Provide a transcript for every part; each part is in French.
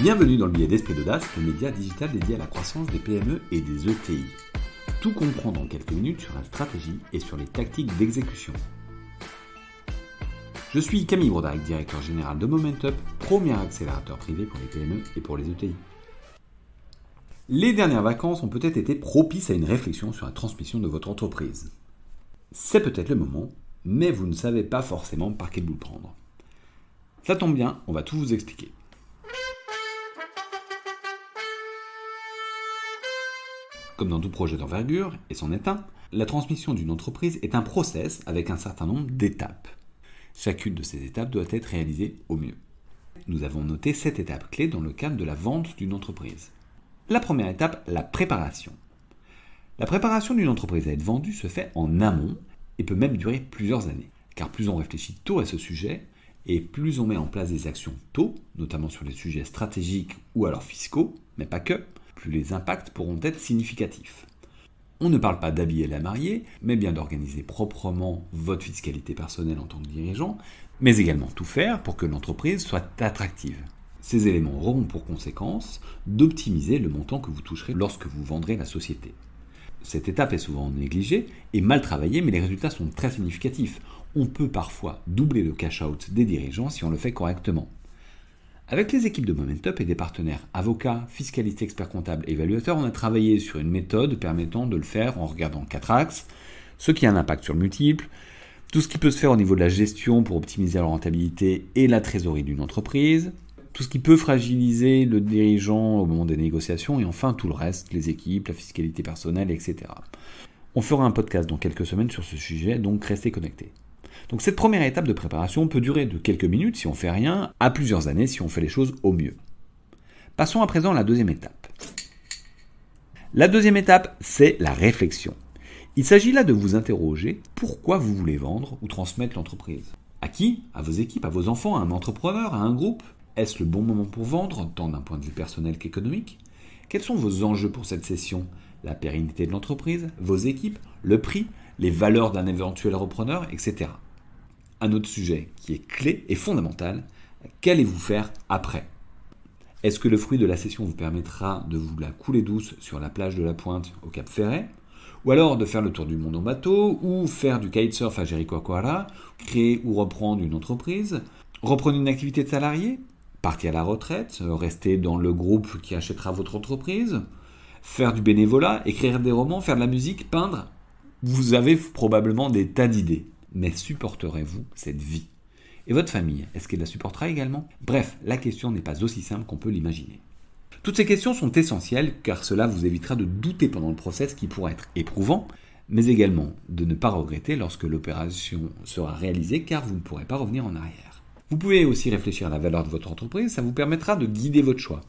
Bienvenue dans le billet d'Esprit d'Audace, le média digital dédié à la croissance des PME et des ETI. Tout comprendre en quelques minutes sur la stratégie et sur les tactiques d'exécution. Je suis Camille Broderick, directeur général de Momentup, premier accélérateur privé pour les PME et pour les ETI. Les dernières vacances ont peut-être été propices à une réflexion sur la transmission de votre entreprise. C'est peut-être le moment, mais vous ne savez pas forcément par quel bout le prendre. Ça tombe bien, on va tout vous expliquer. Comme dans tout projet d'envergure, et c'en est un, la transmission d'une entreprise est un process avec un certain nombre d'étapes. Chacune de ces étapes doit être réalisée au mieux. Nous avons noté 7 étapes clés dans le cadre de la vente d'une entreprise. La première étape, la préparation. La préparation d'une entreprise à être vendue se fait en amont et peut même durer plusieurs années. Car plus on réfléchit tôt à ce sujet, et plus on met en place des actions tôt, notamment sur les sujets stratégiques ou alors fiscaux, mais pas que, plus les impacts pourront être significatifs. On ne parle pas d'habiller la mariée, mais bien d'organiser proprement votre fiscalité personnelle en tant que dirigeant, mais également tout faire pour que l'entreprise soit attractive. Ces éléments auront pour conséquence d'optimiser le montant que vous toucherez lorsque vous vendrez la société. Cette étape est souvent négligée et mal travaillée, mais les résultats sont très significatifs. On peut parfois doubler le cash-out des dirigeants si on le fait correctement. Avec les équipes de Momentup et des partenaires avocats, fiscalistes, experts comptables, évaluateurs, on a travaillé sur une méthode permettant de le faire en regardant 4 axes, ce qui a un impact sur le multiple, tout ce qui peut se faire au niveau de la gestion pour optimiser la rentabilité et la trésorerie d'une entreprise, tout ce qui peut fragiliser le dirigeant au moment des négociations, et enfin tout le reste, les équipes, la fiscalité personnelle, etc. On fera un podcast dans quelques semaines sur ce sujet, donc restez connectés. Donc cette première étape de préparation peut durer de quelques minutes si on fait rien, à plusieurs années si on fait les choses au mieux. Passons à présent à la deuxième étape. La deuxième étape, c'est la réflexion. Il s'agit là de vous interroger pourquoi vous voulez vendre ou transmettre l'entreprise. À qui ? À vos équipes, à vos enfants, à un entrepreneur, à un groupe ? Est-ce le bon moment pour vendre, tant d'un point de vue personnel qu'économique ? Quels sont vos enjeux pour cette session ? La pérennité de l'entreprise, vos équipes, le prix, les valeurs d'un éventuel repreneur, etc. Un autre sujet qui est clé et fondamental, qu'allez-vous faire après ? Est-ce que le fruit de la session vous permettra de vous la couler douce sur la plage de la Pointe au Cap Ferret ? Ou alors de faire le tour du monde en bateau, ou faire du kitesurf à Jericoacoara, créer ou reprendre une entreprise, reprendre une activité de salarié, partir à la retraite, rester dans le groupe qui achètera votre entreprise, faire du bénévolat, écrire des romans, faire de la musique, peindre ? Vous avez probablement des tas d'idées. Mais supporterez-vous cette vie ? Et votre famille, est-ce qu'elle la supportera également ? Bref, la question n'est pas aussi simple qu'on peut l'imaginer. Toutes ces questions sont essentielles car cela vous évitera de douter pendant le process qui pourra être éprouvant, mais également de ne pas regretter lorsque l'opération sera réalisée car vous ne pourrez pas revenir en arrière. Vous pouvez aussi réfléchir à la valeur de votre entreprise, ça vous permettra de guider votre choix.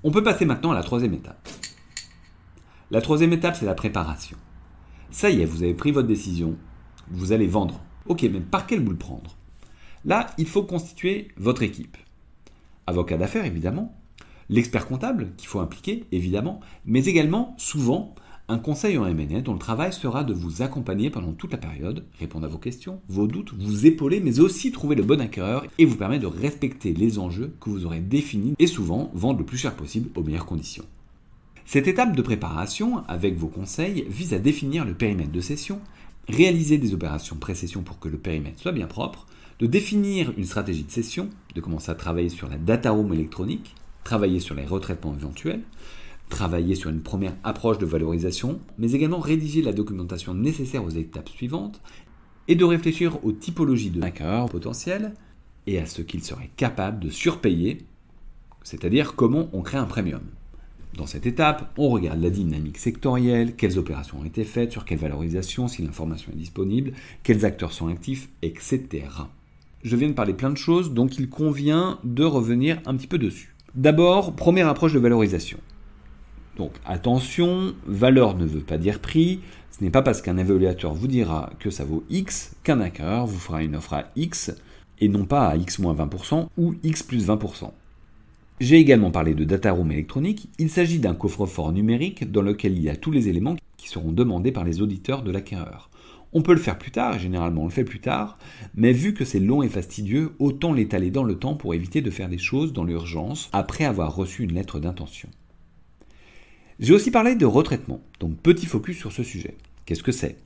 On peut passer maintenant à la troisième étape. La troisième étape, c'est la préparation. Ça y est, vous avez pris votre décision, vous allez vendre. Ok, mais par quel bout le prendre ? Là, il faut constituer votre équipe. Avocat d'affaires, évidemment. L'expert comptable, qu'il faut impliquer, évidemment. Mais également, souvent, un conseil en M&A dont le travail sera de vous accompagner pendant toute la période, répondre à vos questions, vos doutes, vous épauler, mais aussi trouver le bon acquéreur et vous permettre de respecter les enjeux que vous aurez définis et souvent vendre le plus cher possible aux meilleures conditions. Cette étape de préparation, avec vos conseils, vise à définir le périmètre de cession, réaliser des opérations pré-cession pour que le périmètre soit bien propre, de définir une stratégie de cession, de commencer à travailler sur la data room électronique, travailler sur les retraitements éventuels, travailler sur une première approche de valorisation, mais également rédiger la documentation nécessaire aux étapes suivantes et de réfléchir aux typologies de acquéreurs potentiels et à ce qu'ils seraient capables de surpayer, c'est-à-dire comment on crée un premium. Dans cette étape, on regarde la dynamique sectorielle, quelles opérations ont été faites, sur quelle valorisation, si l'information est disponible, quels acteurs sont actifs, etc. Je viens de parler plein de choses, donc il convient de revenir un petit peu dessus. D'abord, première approche de valorisation. Donc attention, valeur ne veut pas dire prix, ce n'est pas parce qu'un évaluateur vous dira que ça vaut X qu'un acquéreur vous fera une offre à X et non pas à X moins 20% ou X plus 20%. J'ai également parlé de data room électronique. Il s'agit d'un coffre-fort numérique dans lequel il y a tous les éléments qui seront demandés par les auditeurs de l'acquéreur. On peut le faire plus tard, et généralement on le fait plus tard, mais vu que c'est long et fastidieux, autant l'étaler dans le temps pour éviter de faire des choses dans l'urgence après avoir reçu une lettre d'intention. J'ai aussi parlé de retraitement, donc petit focus sur ce sujet. Qu'est-ce que c'est ?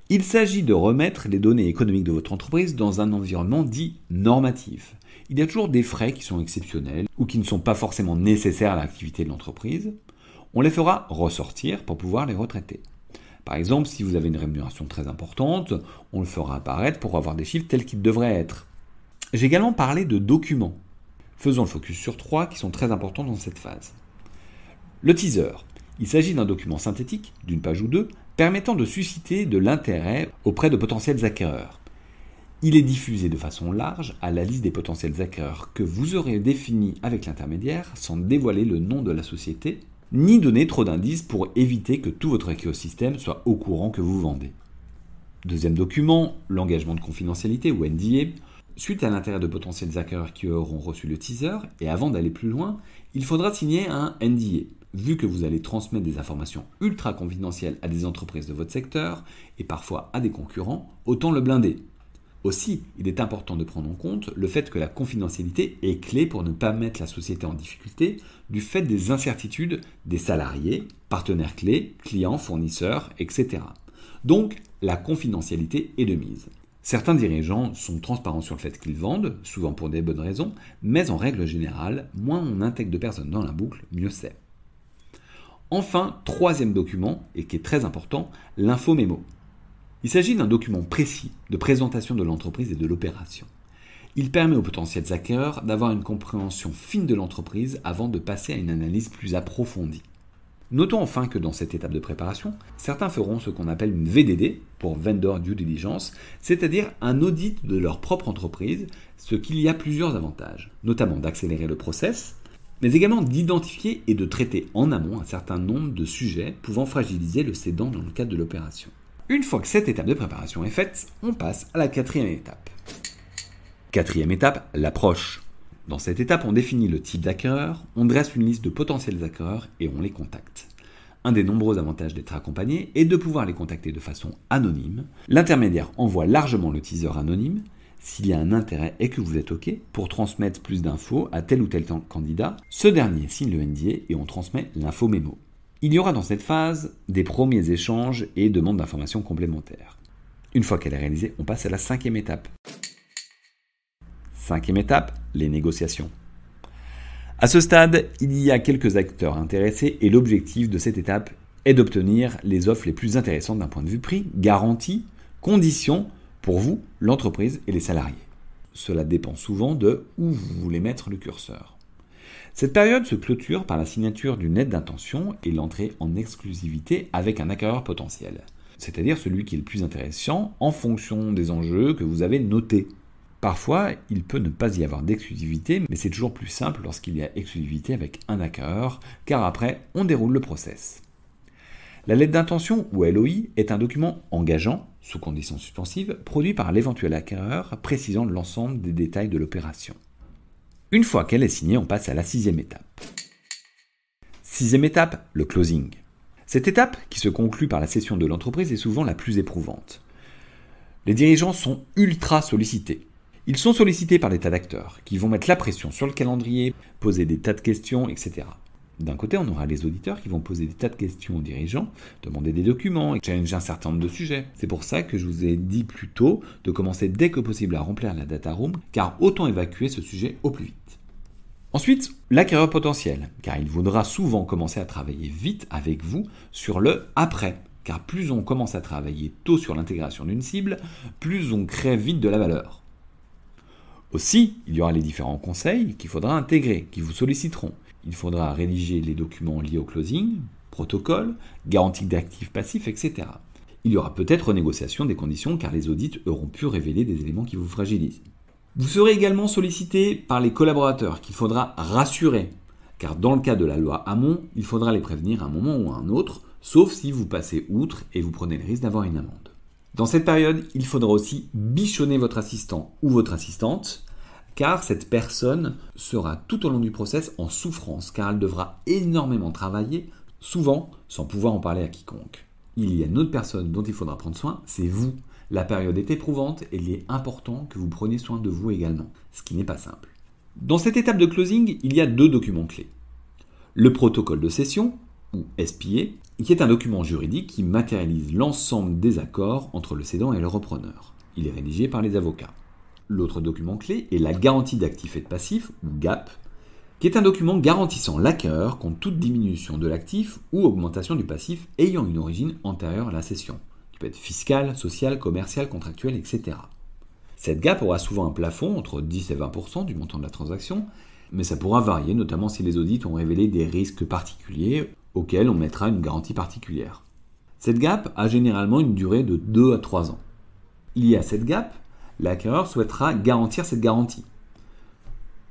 Il s'agit de remettre les données économiques de votre entreprise dans un environnement dit normatif. Il y a toujours des frais qui sont exceptionnels ou qui ne sont pas forcément nécessaires à l'activité de l'entreprise. On les fera ressortir pour pouvoir les retraiter. Par exemple, si vous avez une rémunération très importante, on le fera apparaître pour avoir des chiffres tels qu'ils devraient être. J'ai également parlé de documents. Faisons le focus sur 3 qui sont très importants dans cette phase. Le teaser. Il s'agit d'un document synthétique, d'une page ou deux, permettant de susciter de l'intérêt auprès de potentiels acquéreurs. Il est diffusé de façon large à la liste des potentiels acquéreurs que vous aurez définis avec l'intermédiaire sans dévoiler le nom de la société, ni donner trop d'indices pour éviter que tout votre écosystème soit au courant que vous vendez. Deuxième document, l'engagement de confidentialité ou NDA. Suite à l'intérêt de potentiels acquéreurs qui auront reçu le teaser, et avant d'aller plus loin, il faudra signer un NDA. Vu que vous allez transmettre des informations ultra confidentielles à des entreprises de votre secteur, et parfois à des concurrents, autant le blinder. Aussi, il est important de prendre en compte le fait que la confidentialité est clé pour ne pas mettre la société en difficulté du fait des incertitudes des salariés, partenaires clés, clients, fournisseurs, etc. Donc, la confidentialité est de mise. Certains dirigeants sont transparents sur le fait qu'ils vendent, souvent pour des bonnes raisons, mais en règle générale, moins on intègre de personnes dans la boucle, mieux c'est. Enfin, troisième document, et qui est très important, l'info-mémo. Il s'agit d'un document précis de présentation de l'entreprise et de l'opération. Il permet aux potentiels acquéreurs d'avoir une compréhension fine de l'entreprise avant de passer à une analyse plus approfondie. Notons enfin que dans cette étape de préparation, certains feront ce qu'on appelle une VDD, pour Vendor Due Diligence, c'est-à-dire un audit de leur propre entreprise, ce qu'il y a plusieurs avantages, notamment d'accélérer le process, mais également d'identifier et de traiter en amont un certain nombre de sujets pouvant fragiliser le cédant dans le cadre de l'opération. Une fois que cette étape de préparation est faite, on passe à la quatrième étape. Quatrième étape, l'approche. Dans cette étape, on définit le type d'acquéreur, on dresse une liste de potentiels acquéreurs et on les contacte. Un des nombreux avantages d'être accompagné est de pouvoir les contacter de façon anonyme. L'intermédiaire envoie largement le teaser anonyme. S'il y a un intérêt et que vous êtes OK pour transmettre plus d'infos à tel ou tel candidat, ce dernier signe le NDA et on transmet l'info-mémo. Il y aura dans cette phase des premiers échanges et demandes d'informations complémentaires. Une fois qu'elle est réalisée, on passe à la cinquième étape. Cinquième étape, les négociations. À ce stade, il y a quelques acteurs intéressés et l'objectif de cette étape est d'obtenir les offres les plus intéressantes d'un point de vue prix, garantie, conditions pour vous, l'entreprise et les salariés. Cela dépend souvent de où vous voulez mettre le curseur. Cette période se clôture par la signature d'une lettre d'intention et l'entrée en exclusivité avec un acquéreur potentiel, c'est-à-dire celui qui est le plus intéressant en fonction des enjeux que vous avez notés. Parfois, il peut ne pas y avoir d'exclusivité, mais c'est toujours plus simple lorsqu'il y a exclusivité avec un acquéreur, car après, on déroule le process. La lettre d'intention, ou LOI, est un document engageant, sous conditions suspensives, produit par l'éventuel acquéreur, précisant l'ensemble des détails de l'opération. Une fois qu'elle est signée, on passe à la sixième étape. Sixième étape, le closing. Cette étape, qui se conclut par la cession de l'entreprise, est souvent la plus éprouvante. Les dirigeants sont ultra sollicités. Ils sont sollicités par des tas d'acteurs, qui vont mettre la pression sur le calendrier, poser des tas de questions, etc. D'un côté, on aura les auditeurs qui vont poser des tas de questions aux dirigeants, demander des documents et challenger un certain nombre de sujets. C'est pour ça que je vous ai dit plus tôt de commencer dès que possible à remplir la data room, car autant évacuer ce sujet au plus vite. Ensuite, l'acquéreur potentiel, car il voudra souvent commencer à travailler vite avec vous sur le après, car plus on commence à travailler tôt sur l'intégration d'une cible, plus on crée vite de la valeur. Aussi, il y aura les différents conseils qu'il faudra intégrer, qui vous solliciteront. Il faudra rédiger les documents liés au closing, protocole, garantie d'actifs passifs, etc. Il y aura peut-être renégociation des conditions car les audits auront pu révéler des éléments qui vous fragilisent. Vous serez également sollicité par les collaborateurs qu'il faudra rassurer, car dans le cas de la loi Hamon, il faudra les prévenir à un moment ou à un autre, sauf si vous passez outre et vous prenez le risque d'avoir une amende. Dans cette période, il faudra aussi bichonner votre assistant ou votre assistante, car cette personne sera tout au long du process en souffrance, car elle devra énormément travailler, souvent sans pouvoir en parler à quiconque. il y a une autre personne dont il faudra prendre soin, c'est vous. La période est éprouvante et il est important que vous preniez soin de vous également, ce qui n'est pas simple. Dans cette étape de closing, il y a 2 documents clés. Le protocole de cession, ou SPA, qui est un document juridique qui matérialise l'ensemble des accords entre le cédant et le repreneur. Il est rédigé par les avocats. L'autre document clé est la garantie d'actifs et de passifs, ou GAP, qui est un document garantissant l'acquéreur contre toute diminution de l'actif ou augmentation du passif ayant une origine antérieure à la cession, qui peut être fiscale, sociale, commerciale, contractuelle, etc. Cette GAP aura souvent un plafond entre 10 et 20% du montant de la transaction, mais ça pourra varier, notamment si les audits ont révélé des risques particuliers auxquels on mettra une garantie particulière. Cette GAP a généralement une durée de 2 à 3 ans. Lié à cette GAP, l'acquéreur souhaitera garantir cette garantie.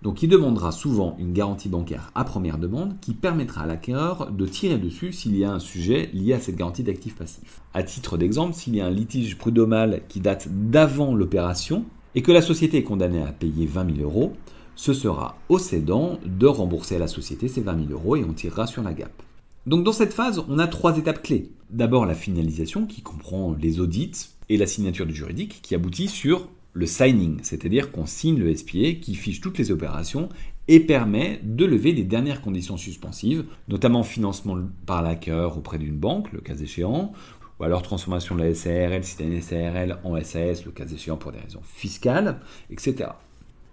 Donc il demandera souvent une garantie bancaire à première demande qui permettra à l'acquéreur de tirer dessus s'il y a un sujet lié à cette garantie d'actifs passifs. À titre d'exemple, s'il y a un litige prud'homal qui date d'avant l'opération et que la société est condamnée à payer 20 000 euros, ce sera au cédant de rembourser à la société ces 20 000 euros et on tirera sur la GAP. Donc dans cette phase, on a 3 étapes clés. D'abord la finalisation qui comprend les audits et la signature du juridique qui aboutit sur le signing, c'est-à-dire qu'on signe le SPA qui fiche toutes les opérations et permet de lever les dernières conditions suspensives, notamment financement par l'acquéreur auprès d'une banque, le cas échéant, ou alors transformation de la SARL si c'est une SARL en SAS, le cas échéant pour des raisons fiscales, etc.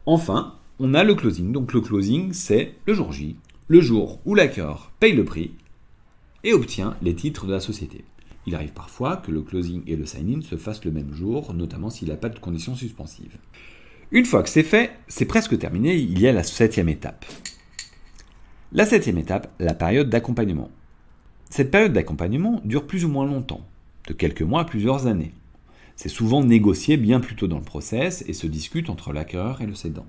Enfin, on a le closing. Donc le closing, c'est le jour J, le jour où l'acquéreur paye le prix et obtient les titres de la société. Il arrive parfois que le closing et le sign-in se fassent le même jour, notamment s'il n'a pas de conditions suspensives. Une fois que c'est fait, c'est presque terminé, il y a la 7e étape. La 7e étape, la période d'accompagnement. Cette période d'accompagnement dure plus ou moins longtemps, de quelques mois à plusieurs années. C'est souvent négocié bien plus tôt dans le process et se discute entre l'acquéreur et le cédant.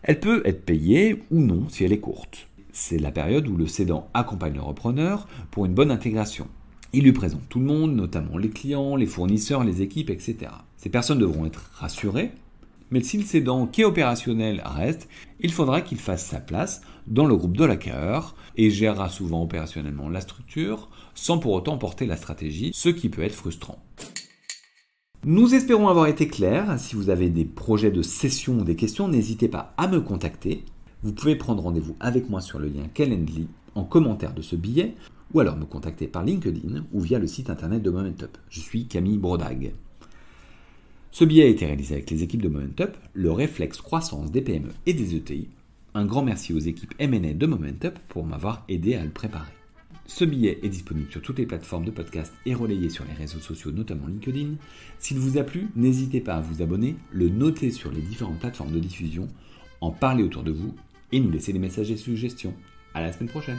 Elle peut être payée ou non si elle est courte. C'est la période où le cédant accompagne le repreneur pour une bonne intégration. Il lui présente tout le monde, notamment les clients, les fournisseurs, les équipes, etc. Ces personnes devront être rassurées, mais si le cédant qui est opérationnel reste, il faudra qu'il fasse sa place dans le groupe de l'acquéreur et gérera souvent opérationnellement la structure sans pour autant porter la stratégie, ce qui peut être frustrant. Nous espérons avoir été clairs. Si vous avez des projets de cession ou des questions, n'hésitez pas à me contacter. Vous pouvez prendre rendez-vous avec moi sur le lien Calendly en commentaire de ce billet ou alors me contacter par LinkedIn ou via le site internet de Momentup. Je suis Camille Brodag. Ce billet a été réalisé avec les équipes de Momentup, le réflexe croissance des PME et des ETI. Un grand merci aux équipes M&A de Momentup pour m'avoir aidé à le préparer. Ce billet est disponible sur toutes les plateformes de podcast et relayé sur les réseaux sociaux, notamment LinkedIn. S'il vous a plu, n'hésitez pas à vous abonner, le noter sur les différentes plateformes de diffusion, en parler autour de vous et nous laisser des messages et suggestions. À la semaine prochaine.